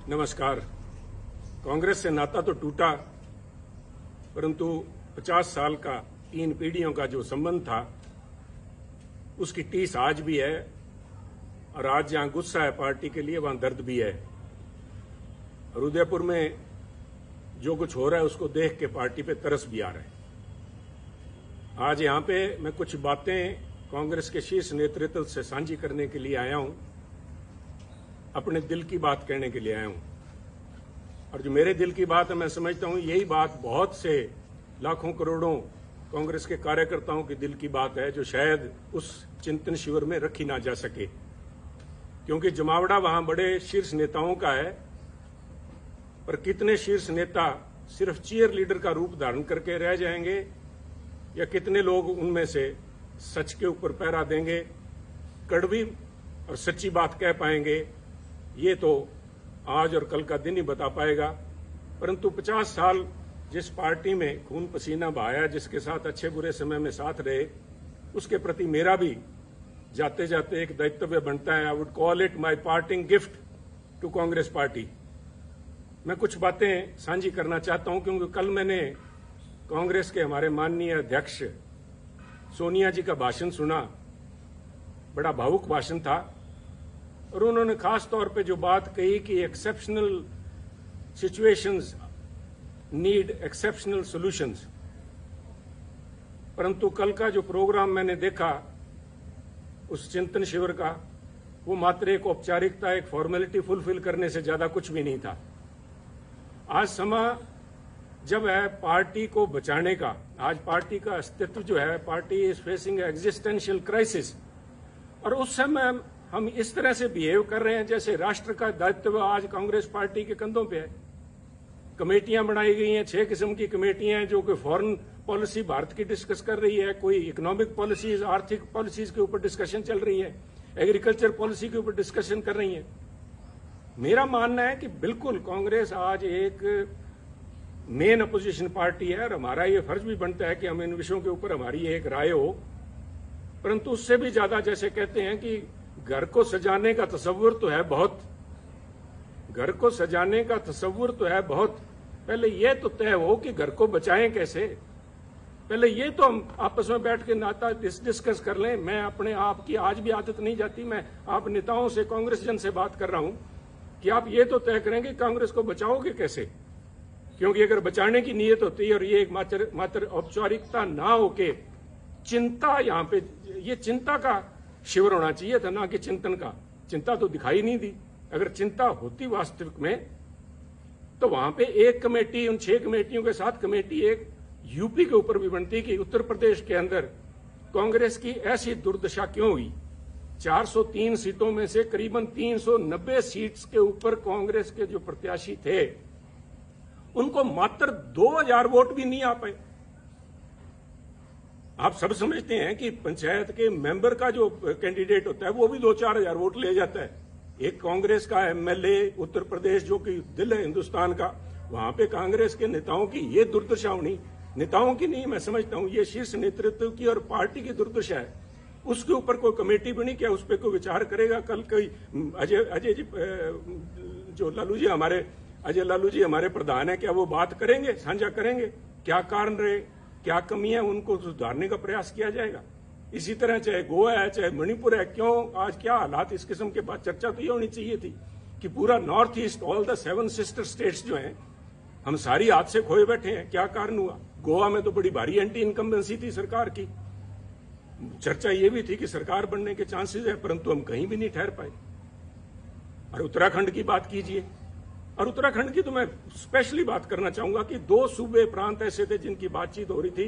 नमस्कार। कांग्रेस से नाता तो टूटा, परंतु 50 साल का 3 पीढ़ियों का जो संबंध था उसकी टीस आज भी है। और आज जहां गुस्सा है पार्टी के लिए, वहां दर्द भी है। और उदयपुर में जो कुछ हो रहा है उसको देख के पार्टी पे तरस भी आ रहा है। आज यहां पे मैं कुछ बातें कांग्रेस के शीर्ष नेतृत्व से साझी करने के लिए आया हूं, अपने दिल की बात कहने के लिए आया हूं। और जो मेरे दिल की बात है, मैं समझता हूं यही बात बहुत से लाखों करोड़ों कांग्रेस के कार्यकर्ताओं की दिल की बात है, जो शायद उस चिंतन शिविर में रखी ना जा सके, क्योंकि जमावड़ा वहां बड़े शीर्ष नेताओं का है। पर कितने शीर्ष नेता सिर्फ चीयर लीडर का रूप धारण करके रह जाएंगे, या कितने लोग उनमें से सच के ऊपर पहरा देंगे, कड़वी और सच्ची बात कह पाएंगे, ये तो आज और कल का दिन ही बता पाएगा। परंतु 50 साल जिस पार्टी में खून पसीना बहाया, जिसके साथ अच्छे बुरे समय में साथ रहे, उसके प्रति मेरा भी जाते जाते एक दायित्व बनता है। I would call it my parting gift to Congress party. मैं कुछ बातें साझी करना चाहता हूं, क्योंकि कल मैंने कांग्रेस के हमारे माननीय अध्यक्ष सोनिया जी का भाषण सुना। बड़ा भावुक भाषण था, और उन्होंने खास तौर पे जो बात कही कि exceptional situations need exceptional solutions. परंतु कल का जो प्रोग्राम मैंने देखा उस चिंतन शिविर का, वो मात्र एक औपचारिकता, एक फॉर्मेलिटी फुलफिल करने से ज्यादा कुछ भी नहीं था। आज समय जब है पार्टी को बचाने का, आज पार्टी का अस्तित्व जो है, party is facing existential crisis, और उस समय हम इस तरह से बिहेव कर रहे हैं जैसे राष्ट्र का दायित्व आज कांग्रेस पार्टी के कंधों पे है। कमेटियां बनाई गई हैं, 6 किस्म की कमेटियां हैं, जो कि फॉरेन पॉलिसी भारत की डिस्कस कर रही है, कोई इकोनॉमिक पॉलिसीज, आर्थिक पॉलिसीज के ऊपर डिस्कशन चल रही है, एग्रीकल्चर पॉलिसी के ऊपर डिस्कशन कर रही है। मेरा मानना है कि बिल्कुल कांग्रेस आज एक मेन अपोजिशन पार्टी है, और हमारा ये फर्ज भी बनता है कि हम इन विषयों के ऊपर हमारी एक राय हो। परंतु उससे भी ज्यादा, जैसे कहते हैं कि घर को सजाने का तसव्वुर तो है बहुत, घर को सजाने का तसव्वुर तो है बहुत, पहले यह तो तय हो कि घर को बचाएं कैसे। पहले ये तो हम आपस में बैठ के नाता डिस्कस कर लें। मैं अपने आप की आज भी आदत नहीं जाती, मैं आप नेताओं से, कांग्रेस जन से बात कर रहा हूं कि आप ये तो तय करेंगे कांग्रेस को बचाओगे कैसे। क्योंकि अगर बचाने की नीयत होती है और ये एक मात्र औपचारिकता ना होके चिंता, यहां पे ये चिंता का शिविर होना चाहिए था, ना कि चिंतन का। चिंता तो दिखाई नहीं दी। अगर चिंता होती वास्तविक में, तो वहां पे एक कमेटी, उन 6 कमेटियों के साथ कमेटी एक यूपी के ऊपर भी बनती कि उत्तर प्रदेश के अंदर कांग्रेस की ऐसी दुर्दशा क्यों हुई। 403 सीटों में से करीबन 390 सीट्स के ऊपर कांग्रेस के जो प्रत्याशी थे, उनको मात्र 2000 वोट भी नहीं आ पाए। आप सब समझते हैं कि पंचायत के मेंबर का जो कैंडिडेट होता है वो भी 2-4 हजार वोट ले जाता है। एक कांग्रेस का एमएलए उत्तर प्रदेश, जो कि दिल है हिंदुस्तान का, वहां पे कांग्रेस के नेताओं की ये दुर्दशा होनी, नेताओं की नहीं, मैं समझता हूं ये शीर्ष नेतृत्व की और पार्टी की दुर्दशा है। उसके ऊपर कोई कमेटी बनी, क्या उस पर कोई विचार करेगा? कल कोई अजय जी, जो लालू जी हमारे, अजय लालू जी हमारे प्रधान है, क्या वो बात करेंगे, साझा करेंगे क्या कारण रहे, क्या कमी है, उनको सुधारने का प्रयास किया जाएगा। इसी तरह चाहे गोवा है, चाहे मणिपुर है, क्यों आज क्या हालात, इस किस्म के बाद चर्चा तो ये होनी चाहिए थी कि पूरा north east, all the 7 sister states जो हैं, हम सारी हाथ से खोए बैठे हैं। क्या कारण हुआ? गोवा में तो बड़ी भारी एंटी इनकम्बेंसी थी सरकार की। चर्चा ये भी थी कि सरकार बनने के चांसेस है, परंतु हम कहीं भी नहीं ठहर पाए। और उत्तराखंड की बात कीजिए, और उत्तराखंड की तो मैं स्पेशली बात करना चाहूंगा कि 2 सूबे प्रांत ऐसे थे जिनकी बातचीत हो रही थी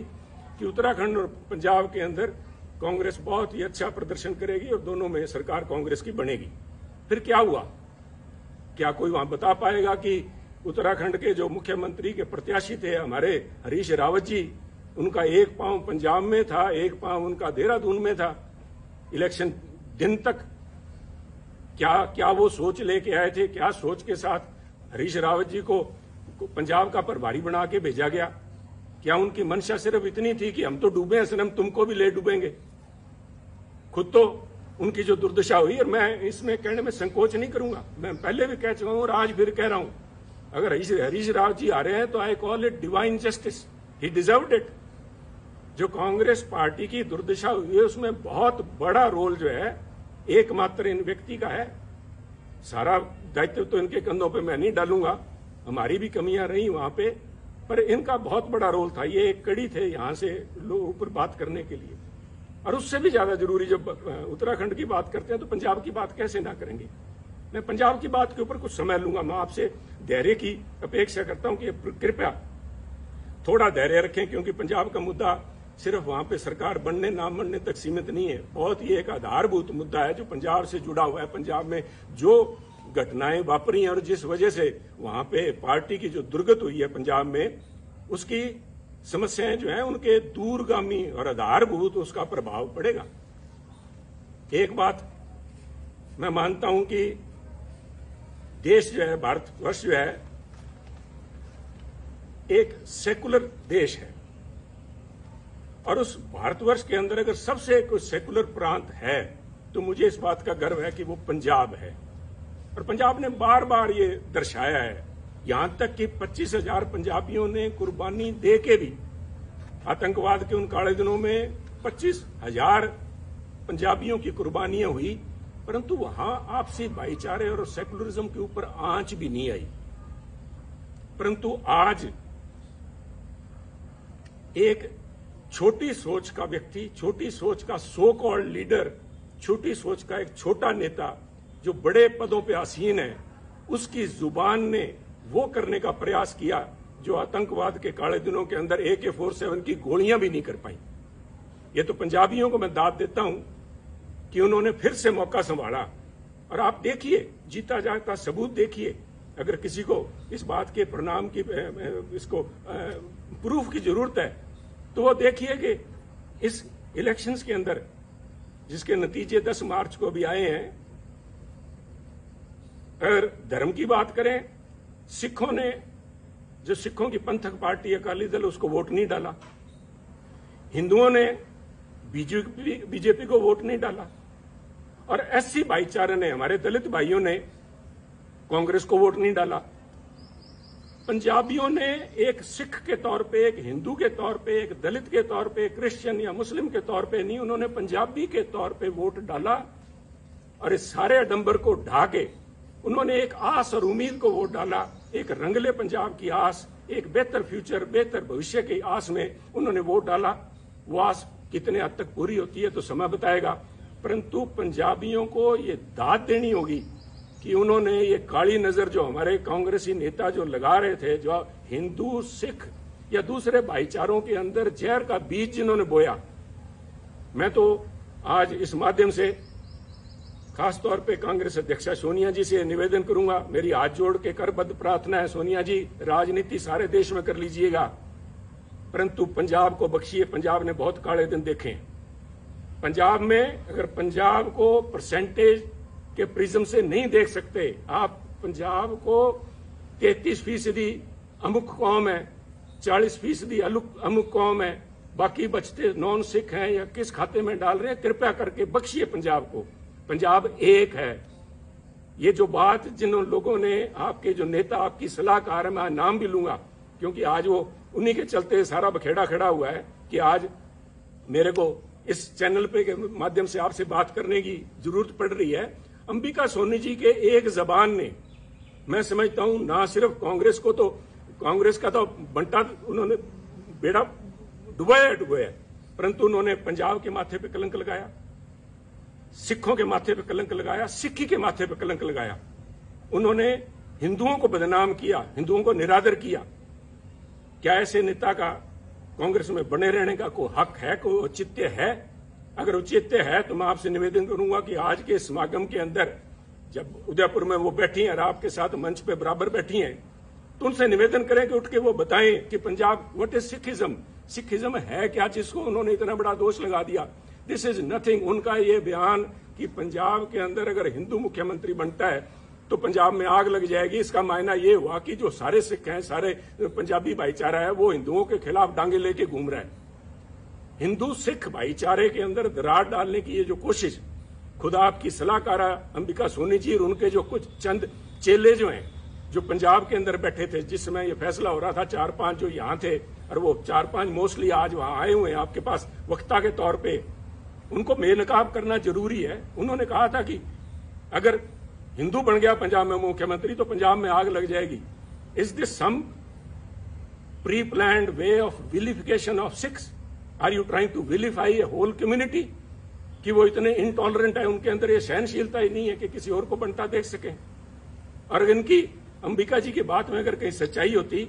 कि उत्तराखंड और पंजाब के अंदर कांग्रेस बहुत ही अच्छा प्रदर्शन करेगी और दोनों में सरकार कांग्रेस की बनेगी। फिर क्या हुआ? क्या कोई वहां बता पाएगा कि उत्तराखंड के जो मुख्यमंत्री के प्रत्याशी थे हमारे हरीश रावत जी, उनका एक पांव पंजाब में था, एक पांव उनका देहरादून में था इलेक्शन दिन तक। क्या वो सोच लेके आए थे? क्या सोच के साथ हरीश रावत जी को पंजाब का प्रभारी बना के भेजा गया? क्या उनकी मंशा सिर्फ इतनी थी कि हम तो डूबे हैं सनम, तुमको भी ले डूबेंगे? खुद तो उनकी जो दुर्दशा हुई, और मैं इसमें कहने में संकोच नहीं करूंगा, मैं पहले भी कह चुका हूं और आज फिर कह रहा हूं, अगर हरीश राव जी आ रहे हैं तो I call it divine justice, he deserved it. जो कांग्रेस पार्टी की दुर्दशा हुई है उसमें बहुत बड़ा रोल जो है एकमात्र इन व्यक्ति का है। सारा दायित्व तो इनके कंधों पे मैं नहीं डालूंगा, हमारी भी कमियां रही वहां पे, पर इनका बहुत बड़ा रोल था। ये एक कड़ी थे यहां से लोग ऊपर बात करने के लिए। और उससे भी ज्यादा जरूरी, जब उत्तराखंड की बात करते हैं तो पंजाब की बात कैसे ना करेंगे। मैं पंजाब की बात के ऊपर कुछ समय लूंगा। मैं आपसे धैर्य की अपेक्षा करता हूं कि कृपया थोड़ा धैर्य रखें, क्योंकि पंजाब का मुद्दा सिर्फ वहां पे सरकार बनने ना बनने तक सीमित नहीं है। बहुत ही एक आधारभूत मुद्दा है जो पंजाब से जुड़ा हुआ है। पंजाब में जो घटनाएं वापरी हैं और जिस वजह से वहां पे पार्टी की जो दुर्गत हुई है पंजाब में, उसकी समस्याएं जो हैं उनके दूरगामी और आधारभूत उसका प्रभाव पड़ेगा। एक बात मैं मानता हूं कि देश जो है, भारतवर्ष जो है, एक सेकुलर देश है, और उस भारतवर्ष के अंदर अगर सबसे कोई सेकुलर प्रांत है तो मुझे इस बात का गर्व है कि वो पंजाब है। और पंजाब ने बार बार ये दर्शाया है, यहां तक कि 25,000 पंजाबियों ने कुर्बानी दे के भी, आतंकवाद के उन काले दिनों में 25,000 पंजाबियों की कुर्बानियां हुई, परंतु वहां आपसी भाईचारे और सेकुलरिज्म के ऊपर आंच भी नहीं आई। परंतु आज एक छोटी सोच का व्यक्ति, छोटी सोच का सो कॉल्ड लीडर, छोटी सोच का एक छोटा नेता जो बड़े पदों पे आसीन है, उसकी जुबान ने वो करने का प्रयास किया जो आतंकवाद के काले दिनों के अंदर AK-47 की गोलियां भी नहीं कर पाई। ये तो पंजाबियों को मैं दाद देता हूं कि उन्होंने फिर से मौका संभाला। और आप देखिए, जीता जाता सबूत देखिए। अगर किसी को इस बात के परिणाम की, इसको प्रूफ की जरूरत है, तो वो देखिए कि इस इलेक्शंस के अंदर जिसके नतीजे 10 मार्च को भी आए हैं, अगर धर्म की बात करें, सिखों ने, जो सिखों की पंथक पार्टी अकाली दल, उसको वोट नहीं डाला। हिंदुओं ने बीजेपी को वोट नहीं डाला, और SC भाईचारे ने, हमारे दलित भाइयों ने कांग्रेस को वोट नहीं डाला। पंजाबियों ने एक सिख के तौर पे, एक हिंदू के तौर पे, एक दलित के तौर पे, क्रिश्चियन या मुस्लिम के तौर पे नहीं, उन्होंने पंजाबी के तौर पे वोट डाला। और इस सारे आडंबर को ढा के उन्होंने एक आस और उम्मीद को वोट डाला, एक रंगले पंजाब की आस, एक बेहतर फ्यूचर, बेहतर भविष्य की आस में उन्होंने वोट डाला। वो आस कितने हद तक पूरी होती है तो समय बताएगा, परंतु पंजाबियों को ये दाद देनी होगी कि उन्होंने ये काली नजर जो हमारे कांग्रेसी नेता जो लगा रहे थे, जो हिंदू, सिख या दूसरे भाईचारों के अंदर जहर का बीज जिन्होंने बोया, मैं तो आज इस माध्यम से खासतौर पे कांग्रेस अध्यक्षा सोनिया जी से निवेदन करूंगा, मेरी हाथ जोड़ के करबद्ध प्रार्थना है, सोनिया जी, राजनीति सारे देश में कर लीजिएगा, परंतु पंजाब को बख्शिए। पंजाब ने बहुत काले दिन देखे हैं। पंजाब में अगर पंजाब को परसेंटेज के प्रिज्म से नहीं देख सकते आप, पंजाब को 33% अमुक कौम है, 40% अमुक कौम है, बाकी बचते नॉन सिख हैं या किस खाते में डाल रहे हैं, कृपया करके बख्शिए पंजाब को। पंजाब एक है। ये जो बात जिन लोगों ने, आपके जो नेता, आपकी सलाहकार है, मैं नाम भी लूंगा क्योंकि आज वो उन्हीं के चलते सारा बखेड़ा खड़ा हुआ है कि आज मेरे को इस चैनल पे के माध्यम से आपसे बात करने की जरूरत पड़ रही है। अंबिका सोनी जी के एक जबान ने, मैं समझता हूं, ना सिर्फ कांग्रेस को, तो कांग्रेस का तो बंटा उन्होंने बेड़ा डुबाया, परंतु उन्होंने पंजाब के माथे पे कलंक लगाया, सिखों के माथे पे कलंक लगाया, सिक्खी के माथे पे कलंक लगाया। उन्होंने हिंदुओं को बदनाम किया, हिंदुओं को निरादर किया। क्या ऐसे नेता का कांग्रेस में बने रहने का कोई हक है, कोई औचित्य है? अगर औचित्य है तो मैं आपसे निवेदन करूंगा कि आज के समागम के अंदर जब उदयपुर में वो बैठी हैं और आपके साथ मंच पे बराबर बैठी हैं, तो उनसे निवेदन करें कि उठ के वो बताएं कि Punjab, what is Sikhism, Sikhism है क्या, जिसको उन्होंने इतना बड़ा दोष लगा दिया। This is nothing. उनका ये बयान कि पंजाब के अंदर अगर हिंदू मुख्यमंत्री बनता है तो पंजाब में आग लग जाएगी, इसका मायना ये हुआ कि जो सारे सिख हैं, सारे पंजाबी भाईचारा है, वो हिंदुओं के खिलाफ डांगे लेके घूम रहा है। हिंदू सिख भाईचारे के अंदर दरार डालने की ये जो कोशिश, खुद आपकी सलाहकारा अंबिका सोनी जी और उनके जो कुछ चंद चेले जो हैं, जो पंजाब के अंदर बैठे थे जिस समय ये फैसला हो रहा था, 4-5 जो यहाँ थे, और वो 4-5 मोस्टली आज वहां आए हुए हैं आपके पास वक्ता के तौर पे, उनको बेनकाब करना जरूरी है। उन्होंने कहा था कि अगर हिंदू बन गया पंजाब में मुख्यमंत्री तो पंजाब में आग लग जाएगी। Is this some pre planned way of vilification of Sikhs? Are you trying to vilify a whole community? कि वो इतने इनटॉलरेंट है, उनके अंदर ये सहनशीलता ही नहीं है कि किसी और को बनता देख सके। और इनकी अंबिका जी की बात में अगर कहीं सच्चाई होती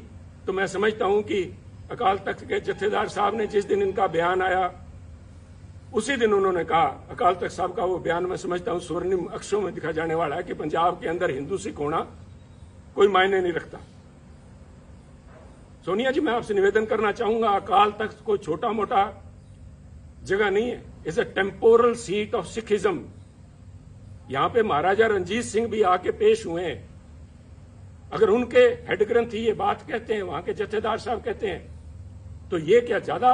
तो मैं समझता हूं कि अकाल तख्त के जत्थेदार साहब ने जिस दिन इनका बयान आया उसी दिन उन्होंने कहा, अकाल तख्त साहब का वो बयान मैं समझता हूं स्वर्णिम अक्षरों में दिखा जाने वाला है कि पंजाब के अंदर हिंदू सिख होना कोई मायने नहीं रखता। सोनिया जी, मैं आपसे निवेदन करना चाहूंगा, अकाल तख्त कोई छोटा मोटा जगह नहीं है, is a temporal seat of Sikhism. यहां पे महाराजा रणजीत सिंह भी आके पेश हुए हैं। अगर उनके हेड ग्रंथी ये बात कहते हैं, वहां के जत्थेदार साहब कहते हैं, तो ये क्या ज्यादा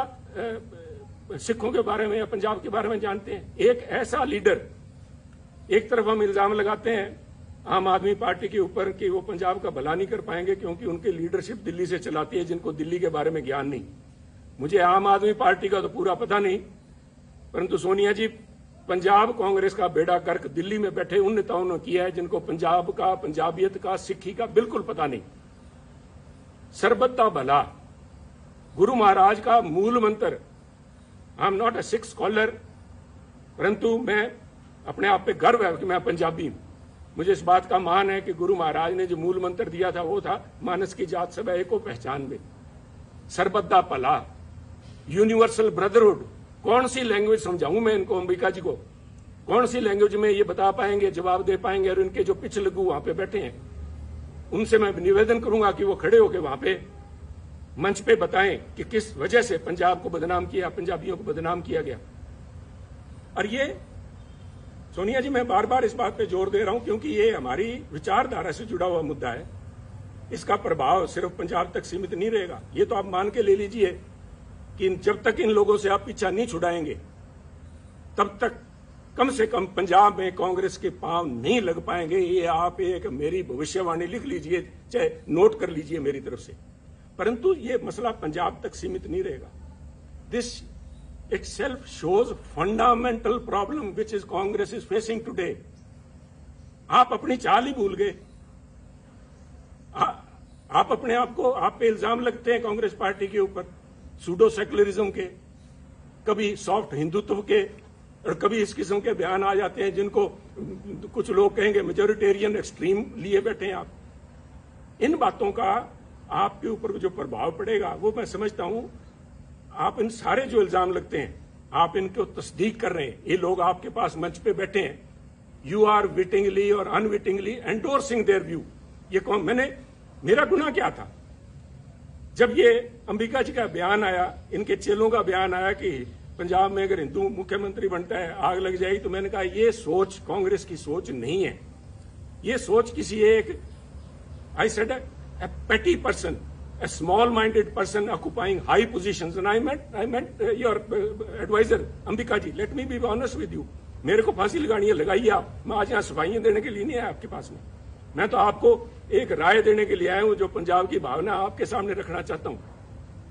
सिखों के बारे में या पंजाब के बारे में जानते हैं? एक ऐसा लीडर, एक तरफ हम इल्जाम लगाते हैं आम आदमी पार्टी के ऊपर कि वो पंजाब का भला नहीं कर पाएंगे क्योंकि उनकी लीडरशिप दिल्ली से चलाती है, जिनको दिल्ली के बारे में ज्ञान नहीं। मुझे आम आदमी पार्टी का तो पूरा पता नहीं, परंतु सोनिया जी, पंजाब कांग्रेस का बेड़ा गर्क दिल्ली में बैठे उन नेताओं ने किया है जिनको पंजाब का, पंजाबियत का, सिक्खी का बिल्कुल पता नहीं। सरबत दा भला गुरु महाराज का मूल मंत्र। I am not a Sikh scholar, परंतु मैं अपने आप पे गर्व है कि मैं पंजाबी हूं। मुझे इस बात का मान है कि गुरु महाराज ने जो मूल मंत्र दिया था वो था, मानस की जात सब एको पहचान में, सरबत दा भला, यूनिवर्सल ब्रदरहुड। कौन सी लैंग्वेज समझाऊं मैं इनको, अंबिका जी को? कौन सी लैंग्वेज में ये बता पाएंगे, जवाब दे पाएंगे? और इनके जो पिछ लगू वहां पे बैठे हैं, उनसे मैं निवेदन करूंगा कि वो खड़े होकर वहां पे मंच पे बताएं कि किस वजह से पंजाब को बदनाम किया, पंजाबियों को बदनाम किया गया। और ये सोनिया जी, मैं बार बार इस बात पे जोर दे रहा हूं क्योंकि ये हमारी विचारधारा से जुड़ा हुआ मुद्दा है। इसका प्रभाव सिर्फ पंजाब तक सीमित नहीं रहेगा। ये तो आप मान के ले लीजिए कि जब तक इन लोगों से आप पीछा नहीं छुड़ाएंगे तब तक कम से कम पंजाब में कांग्रेस के पांव नहीं लग पाएंगे। ये आप एक मेरी भविष्यवाणी लिख लीजिए, चाहे नोट कर लीजिए मेरी तरफ से। परंतु ये मसला पंजाब तक सीमित नहीं रहेगा। This itself shows fundamental problem which is Congress is facing today. आप अपनी चाल ही भूल गए। आप अपने आप को, आप पे इल्जाम लगते हैं कांग्रेस पार्टी के ऊपर सूडो सेकुलरिज्म के, कभी सॉफ्ट हिंदुत्व के, और कभी इस किस्म के बयान आ जाते हैं जिनको कुछ लोग कहेंगे मेजोरिटेरियन एक्सट्रीम लिए बैठे हैं आप। इन बातों का आपके ऊपर जो प्रभाव पड़ेगा वो मैं समझता हूं। आप इन सारे जो इल्जाम लगते हैं आप इनको तस्दीक कर रहे हैं। ये लोग आपके पास मंच पे बैठे हैं, यू आर विटिंगली और अनविटिंगली एंडोर्सिंग देयर व्यू। ये कौन, मेरा गुनाह क्या था? जब ये अंबिका जी का बयान आया, इनके चेलों का बयान आया कि पंजाब में अगर हिंदू मुख्यमंत्री बनता है आग लग जाएगी, तो मैंने कहा ये सोच कांग्रेस की सोच नहीं है। ये सोच किसी एक, I said, a petty person, a small-minded person occupying high positions, and I meant your advisor, Ambika ji. Let me be honest with you. मेरे को फांसी लगानी है, लगाइए आप। मैं आज यहाँ सफाइयां देने के लिए नहीं आया आपके पास में। मैं तो आपको एक राय देने के लिए आया हूँ जो पंजाब की भावना आपके सामने रखना चाहता हूँ।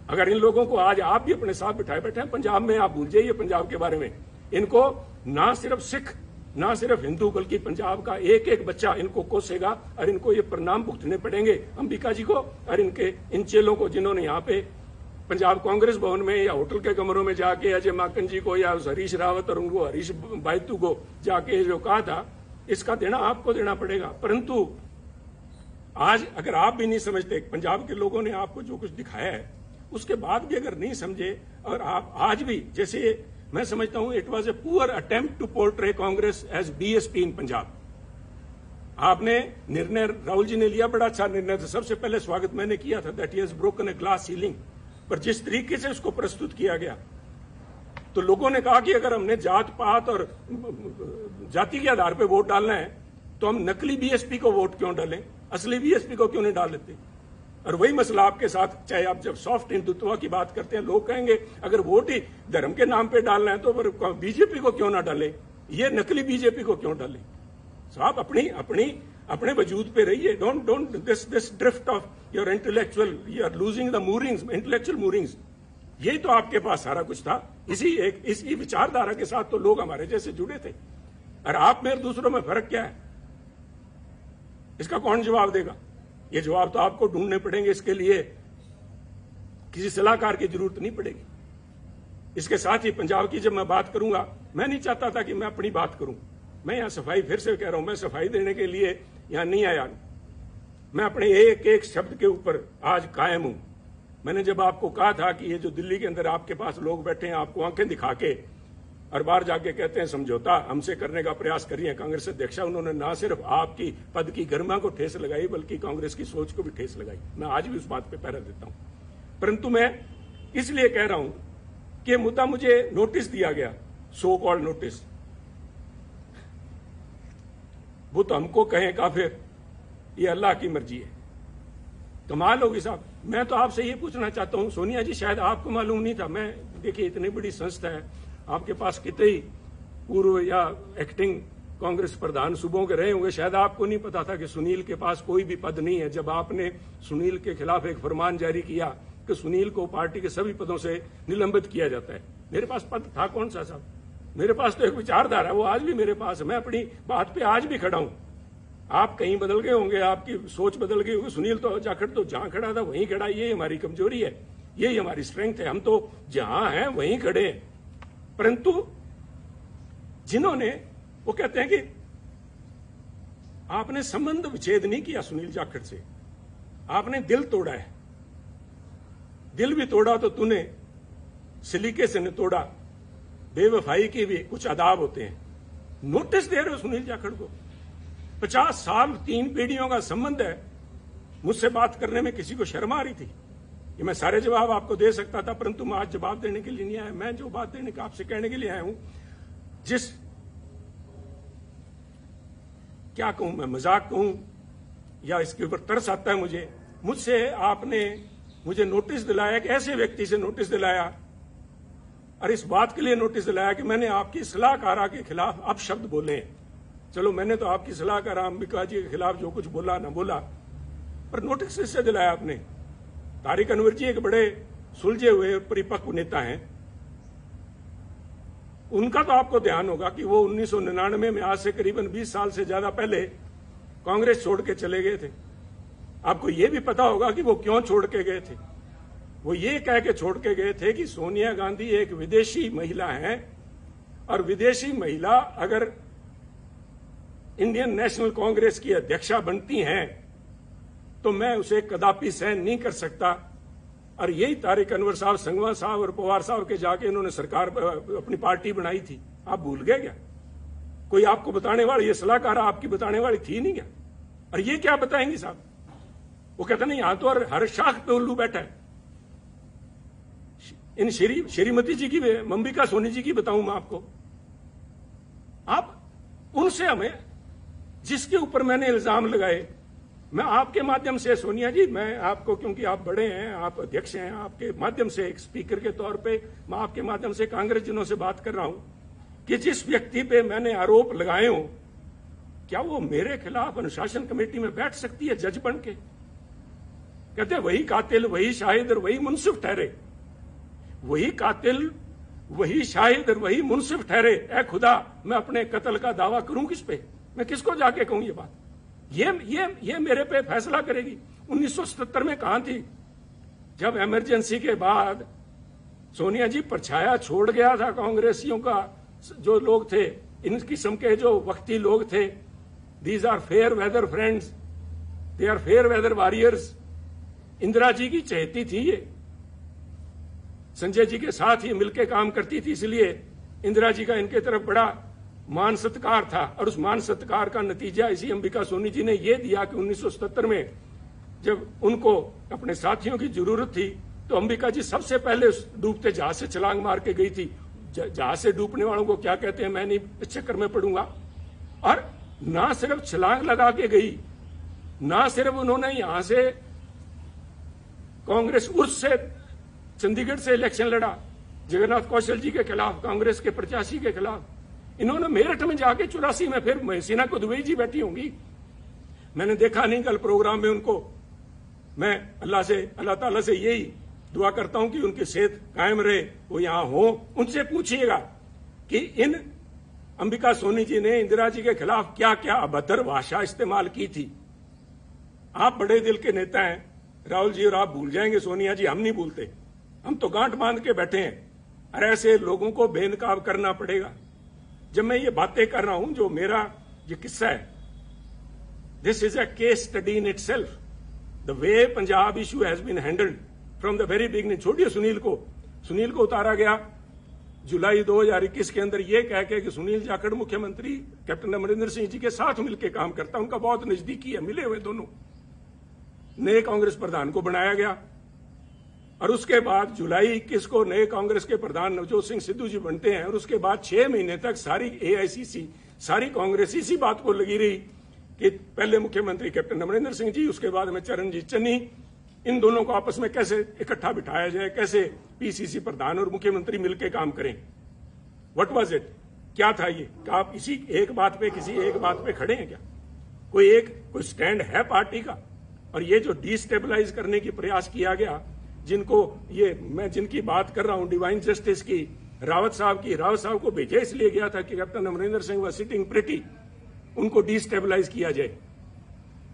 अगर इन लोगों को आज आप भी अपने साथ बिठाए बैठे हैं पंजाब में, आप भूल जाइए पंजाब के बारे में। इनको ना सिर्फ सिख, ना सिर्फ हिंदू, बल्कि पंजाब का एक एक बच्चा इनको कोसेगा और इनको ये परिणाम भुगतने पड़ेंगे, अंबिका जी को और इनके इन चेलों को, जिन्होंने यहाँ पे पंजाब कांग्रेस भवन में या होटल के कमरों में जाके अजय माकन जी को या हरीश रावत और उनको हरीश बायतू को जाके जो कहा था, इसका देना आपको देना पड़ेगा। परंतु आज अगर आप भी नहीं समझते, पंजाब के लोगों ने आपको जो कुछ दिखाया है उसके बाद भी अगर नहीं समझे, और आप आज भी, जैसे मैं समझता हूं it was a poor attempt to portray Congress as BSP in Punjab. आपने निर्णय, राहुल जी ने लिया, बड़ा अच्छा निर्णय था, सबसे पहले स्वागत मैंने किया था, that he has broken a glass ceiling. पर जिस तरीके से उसको प्रस्तुत किया गया, तो लोगों ने कहा कि अगर हमने जात पात और जाति के आधार पर वोट डालना है तो हम नकली बीएसपी को वोट क्यों डालें, असली बीएसपी को क्यों नहीं डाल लेते? और वही मसला आपके साथ, चाहे आप जब सॉफ्ट हिंदुत्व की बात करते हैं, लोग कहेंगे अगर वोट ही धर्म के नाम पे डालना है तो फिर बीजेपी को क्यों ना डाले। ये नकली बीजेपी को क्यों डालें? साहब अपने वजूद पे रहिए। Don't this drift of your intellectual, you are losing the moorings, intellectual moorings. यही तो आपके पास सारा कुछ था। इसी विचारधारा के साथ तो लोग हमारे जैसे जुड़े थे। और आप में और दूसरों में फर्क क्या है, इसका कौन जवाब देगा? ये जवाब तो आपको ढूंढने पड़ेंगे। इसके लिए किसी सलाहकार की जरूरत नहीं पड़ेगी। इसके साथ ही पंजाब की जब मैं बात करूंगा, मैं नहीं चाहता था कि मैं अपनी बात करूं। मैं यहां सफाई, फिर से कह रहा हूं, मैं सफाई देने के लिए यहां नहीं आया। मैं अपने एक एक शब्द के ऊपर आज कायम हूं। मैंने जब आपको कहा था कि ये जो दिल्ली के अंदर आपके पास लोग बैठे हैं, आपको आंखें दिखा के और बाहर जाके कहते हैं समझौता हमसे करने का प्रयास कर रही है कांग्रेस अध्यक्षा, उन्होंने ना सिर्फ आपकी पद की गरिमा को ठेस लगाई बल्कि कांग्रेस की सोच को भी ठेस लगाई। मैं आज भी उस बात पे पहरा देता हूं। परंतु मैं इसलिए कह रहा हूं कि मुद्दा मुझे नोटिस दिया गया, सो कॉल्ड नोटिस, वो तो हमको कहें काफिर, ये अल्लाह की मर्जी है। कमाल होगी साहब। मैं तो आपसे ये पूछना चाहता हूं, सोनिया जी शायद आपको मालूम नहीं था, मैं देखिए इतनी बड़ी संस्था है, आपके पास कितने ही पूर्व या एक्टिंग कांग्रेस प्रधान सूबों के रहे होंगे, शायद आपको नहीं पता था कि सुनील के पास कोई भी पद नहीं है। जब आपने सुनील के खिलाफ एक फरमान जारी किया कि सुनील को पार्टी के सभी पदों से निलंबित किया जाता है, मेरे पास पद था कौन सा साहब? मेरे पास तो एक विचारधारा है, वो आज भी मेरे पास है। मैं अपनी बात पे आज भी खड़ा हूं। आप कहीं बदल गए होंगे, आपकी सोच बदल गई होगी। सुनील तो जाखड़ तो जहां खड़ा था वहीं खड़ा। ये हमारी कमजोरी है, यही हमारी स्ट्रेंथ है। हम तो जहां हैं वहीं खड़े हैं। परंतु जिन्होंने, वो कहते हैं कि आपने संबंध विच्छेद नहीं किया सुनील जाखड़ से, आपने दिल तोड़ा है। दिल भी तोड़ा तो तूने सलीके से न तोड़ा। बेवफाई के भी कुछ आदाब होते हैं। नोटिस दे रहे हो सुनील जाखड़ को? 50 साल 3 पीढ़ियों का संबंध है। मुझसे बात करने में किसी को शर्म आ रही थी? ये मैं सारे जवाब आपको दे सकता था, परंतु मैं आज जवाब देने के लिए नहीं आया। मैं जो बात देने का आपसे कहने के लिए आया हूं, क्या कहूं मैं, मजाक कहूं या इसके ऊपर तरस आता है मुझे। मुझसे आपने मुझे नोटिस दिलाया, कि ऐसे व्यक्ति से नोटिस दिलाया, और इस बात के लिए नोटिस दिलाया कि मैंने आपकी सलाहकारा के खिलाफ अपशब्द बोले हैं। चलो, मैंने तो आपकी सलाहकार अंबिका जी के खिलाफ जो कुछ बोला ना बोला, पर नोटिस इससे दिलाया आपने। तारिक अनवर जी एक बड़े सुलझे हुए परिपक्व नेता हैं। उनका तो आपको ध्यान होगा कि वो 1999 में, आज से करीबन 20 साल से ज्यादा पहले, कांग्रेस छोड़ के चले गए थे। आपको ये भी पता होगा कि वो क्यों छोड़ के गए थे। वो ये कह के छोड़ के गए थे कि सोनिया गांधी एक विदेशी महिला हैं, और विदेशी महिला अगर इंडियन नेशनल कांग्रेस की अध्यक्षा बनती हैं तो मैं उसे कदापि सहन नहीं कर सकता। और यही तारिक अनवर साहब, संगवान साहब और पवार साहब के जाके इन्होंने सरकार, अपनी पार्टी बनाई थी। आप भूल गए क्या? कोई आपको बताने वाली, ये सलाहकार आपकी बताने वाली थी नहीं क्या? और ये क्या बताएंगी साहब? वो कहते नहीं, यहां तो हर शाख पे उल्लू बैठा है। इन श्रीमती जी की, अंबिका सोनी जी की बताऊं मैं आपको। आप उनसे, हमें जिसके ऊपर मैंने इल्जाम लगाए, मैं आपके माध्यम से, सोनिया जी, मैं आपको, क्योंकि आप बड़े हैं, आप अध्यक्ष हैं, आपके माध्यम से एक स्पीकर के तौर पे मैं आपके माध्यम से कांग्रेस जनों से बात कर रहा हूं कि जिस व्यक्ति पे मैंने आरोप लगाए हो, क्या वो मेरे खिलाफ अनुशासन कमेटी में बैठ सकती है जज बन के? कहते वही कातिल, वही शाहिद और वही मुंसिफ ठहरे। वही कातिल, वही शाहिद और वही मुंसिफ ठहरे। ऐ खुदा, मैं अपने कत्ल का दावा करूं किस पे? मैं किसको जाके कहूं ये बात? ये मेरे पे फैसला करेगी? 1977 में कहां थी जब इमरजेंसी के बाद सोनिया जी परछाया छोड़ गया था कांग्रेसियों का? जो लोग थे, इन किस्म के जो वक्ती लोग थे, these are fair weather friends, they are fair weather warriors. Indira ji की चहेती थी ये, संजय जी के साथ ही मिलकर काम करती थी, इसलिए इंदिरा जी का इनके तरफ बड़ा मान सत्कार था। और उस मान सत्कार का नतीजा इसी अंबिका सोनी जी ने यह दिया कि 1977 में जब उनको अपने साथियों की जरूरत थी, तो अंबिका जी सबसे पहले उस डूबते जहाज से छलांग मार के गई थी। जहाज से डूबने वालों को क्या कहते हैं मैं नहीं इस चक्कर में पड़ूंगा। और ना सिर्फ छलांग लगा के गई, ना सिर्फ उन्होंने यहां से कांग्रेस उर्स से चंडीगढ़ से इलेक्शन लड़ा जगन्नाथ कौशल जी के खिलाफ, कांग्रेस के प्रत्याशी के खिलाफ। इन्होंने मेरठ में जाके 84 में फिर महसीना को दुबई जी बैठी होंगी, मैंने देखा नहीं कल प्रोग्राम में उनको। मैं अल्लाह ताला से यही दुआ करता हूं कि उनकी सेहत कायम रहे, वो यहां हो। उनसे पूछिएगा कि इन अंबिका सोनी जी ने इंदिरा जी के खिलाफ क्या क्या अभद्र भाषा इस्तेमाल की थी। आप बड़े दिल के नेता हैं राहुल जी, और आप भूल जाएंगे सोनिया जी, हम नहीं भूलते, हम तो गांठ बांध के बैठे हैं। और ऐसे लोगों को बेनकाब करना पड़ेगा। जब मैं ये बातें कर रहा हूं, जो मेरा ये किस्सा है, this is a case study in itself, the way Punjab issue has been handled from the very beginning. छोड़िए सुनील को उतारा गया जुलाई 2021 के अंदर ये कह के कि सुनील जाखड़ मुख्यमंत्री कैप्टन अमरिंदर सिंह जी के साथ मिलकर काम करता, उनका बहुत नजदीकी है, मिले हुए दोनों। नए कांग्रेस प्रधान को बनाया गया और उसके बाद जुलाई 21 को नए कांग्रेस के प्रधान नवजोत सिंह सिद्धू जी बनते हैं। और उसके बाद 6 महीने तक सारी एआईसीसी, सारी कांग्रेस इसी बात को लगी रही कि पहले मुख्यमंत्री कैप्टन अमरिंदर सिंह जी, उसके बाद में चरणजीत चन्नी, इन दोनों को आपस में कैसे इकट्ठा बिठाया जाए, कैसे पीसीसी प्रधान और मुख्यमंत्री मिलकर काम करें। व्हाट वाज इट, क्या था ये? क्या आप इसी एक बात पे, किसी एक बात पे खड़े हैं क्या? कोई स्टैंड है पार्टी का? और ये जो डिस्टेबलाइज करने की प्रयास किया गया, मैं जिनकी बात कर रहा हूं डिवाइन जस्टिस की, रावत साहब को भेजा इसलिए गया था कि कैप्टन अमरिंदर सिंह व सिटिंग प्रिटी, उनको डिस्टेबलाइज किया जाए।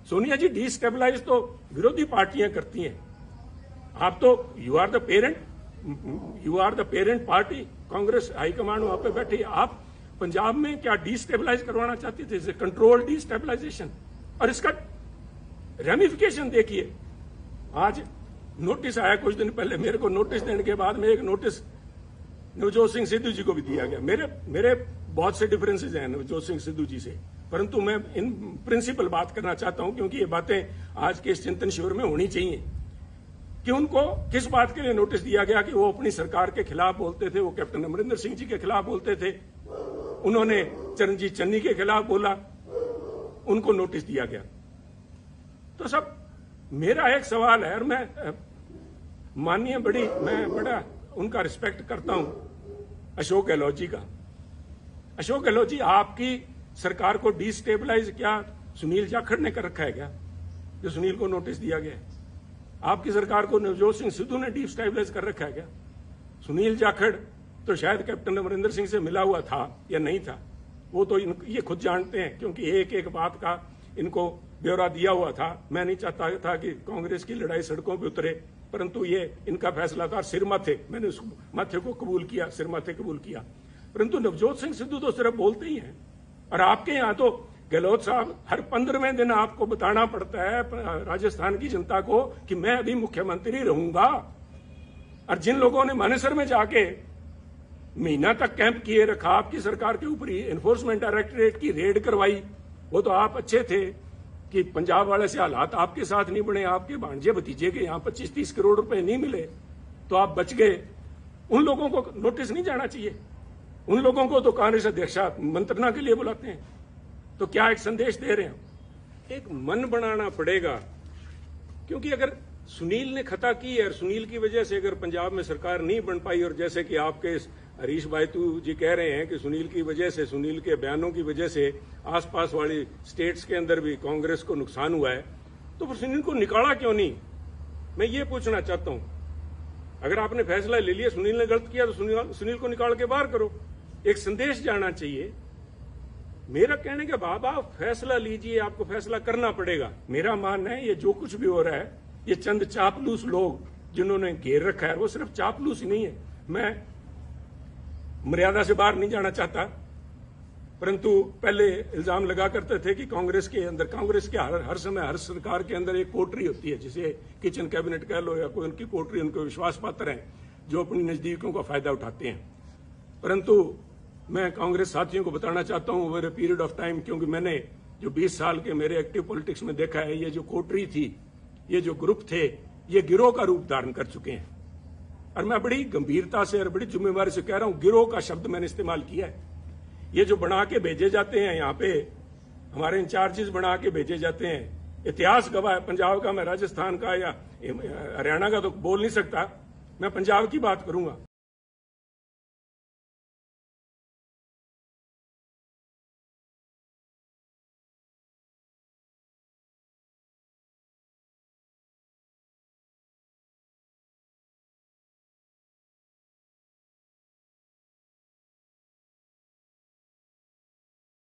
सोनिया जी, डिस्टेबलाइज तो विरोधी पार्टियां करती हैं, आप तो you are the parent party, Congress high command वहां पे बैठी। आप पंजाब में क्या डिस्टेबलाइज करवाना चाहती थे? Control destabilisation. और इसका रेमिफिकेशन देखिए, आज नोटिस आया कुछ दिन पहले, मेरे को नोटिस देने के बाद में एक नोटिस नवजोत सिंह सिद्धू जी को भी दिया गया। मेरे बहुत से डिफरेंसेज हैं नवजोत सिंह सिद्धू जी से, परंतु मैं इन प्रिंसिपल बात करना चाहता हूं, क्योंकि ये बातें आज के इस चिंतन शिविर में होनी चाहिए कि उनको किस बात के लिए नोटिस दिया गया कि वो अपनी सरकार के खिलाफ बोलते थे, वो कैप्टन अमरिंदर सिंह जी के खिलाफ बोलते थे, उन्होंने चरणजीत चन्नी के खिलाफ बोला, उनको नोटिस दिया गया। तो सब मेरा एक सवाल है, और मैं बड़ा उनका रिस्पेक्ट करता हूं अशोक गहलोत जी का। अशोक गहलोत जी, आपकी सरकार को डिस्टेबलाइज क्या सुनील जाखड़ ने कर रखा है क्या, जो सुनील को नोटिस दिया गया है? आपकी सरकार को नवजोत सिंह सिद्धू ने डिस्टेबलाइज कर रखा है क्या? सुनील जाखड़ तो शायद कैप्टन अमरिंदर सिंह से मिला हुआ था या नहीं था, वो तो ये खुद जानते हैं, क्योंकि एक एक बात का इनको ब्यौरा दिया हुआ था। मैं नहीं चाहता था कि कांग्रेस की लड़ाई सड़कों पर उतरे, परंतु ये इनका फैसला था। सिर माथे, मैंने उस माथे को कबूल किया, सिर माथे कबूल किया। परंतु नवजोत सिंह सिद्धू तो सिर्फ बोलते ही हैं, और आपके यहां तो गहलोत साहब हर 15वें दिन आपको बताना पड़ता है राजस्थान की जनता को कि मैं अभी मुख्यमंत्री रहूंगा। और जिन लोगों ने मानेसर में जाके महीना तक कैंप किए रखा, आपकी सरकार के ऊपर ही एनफोर्समेंट डायरेक्टरेट की रेड करवाई, वो तो आप अच्छे थे कि पंजाब वाले से हालात आपके साथ नहीं बने, आपके भांजे भतीजे के यहां 25-30 करोड़ रुपए नहीं मिले तो आप बच गए। उन लोगों को नोटिस नहीं जाना चाहिए? उन लोगों को तो कांग्रेस अध्यक्ष मंत्रणा के लिए बुलाते हैं। तो क्या एक संदेश दे रहे हैं? एक मन बनाना पड़ेगा, क्योंकि अगर सुनील ने खता की है और सुनील की वजह से अगर पंजाब में सरकार नहीं बन पाई, और जैसे कि आपके हरीश बायतू जी कह रहे हैं कि सुनील की वजह से, सुनील के बयानों की वजह से आसपास वाली स्टेट्स के अंदर भी कांग्रेस को नुकसान हुआ है, तो फिर सुनील को निकाला क्यों नहीं? मैं ये पूछना चाहता हूं। अगर आपने फैसला ले लिया, सुनील ने गलत किया, तो सुनील को निकाल के बाहर करो। एक संदेश जाना चाहिए। मेरा कहने के बाद आप फैसला लीजिए, आपको फैसला करना पड़ेगा। मेरा मानना है ये जो कुछ भी हो रहा है, ये चंद चापलूस लोग जिन्होंने घेर रखा है, वो सिर्फ चापलूस ही नहीं है। मैं मर्यादा से बाहर नहीं जाना चाहता, परंतु पहले इल्जाम लगा करते थे कि कांग्रेस के हर समय हर सरकार के अंदर एक कोटरी होती है, जिसे किचन कैबिनेट कह लो या कोई उनकी कोटरी, उनको विश्वास पात्र हैं जो अपनी नजदीकियों का फायदा उठाते हैं। परंतु मैं कांग्रेस साथियों को बताना चाहता हूं over a period of time, क्योंकि मैंने जो 20 साल के मेरे एक्टिव पॉलिटिक्स में देखा है, ये जो कोटरी थी, ये जो ग्रुप थे, ये गिरोह का रूप धारण कर चुके हैं। और मैं बड़ी गंभीरता से और बड़ी जिम्मेवारी से कह रहा हूं, गिरोह का शब्द मैंने इस्तेमाल किया है। ये जो बना के भेजे जाते हैं यहाँ पे, हमारे इंचार्जेस बना के भेजे जाते हैं, इतिहास गवाह है पंजाब का, मैं राजस्थान का या हरियाणा का तो बोल नहीं सकता, मैं पंजाब की बात करूंगा।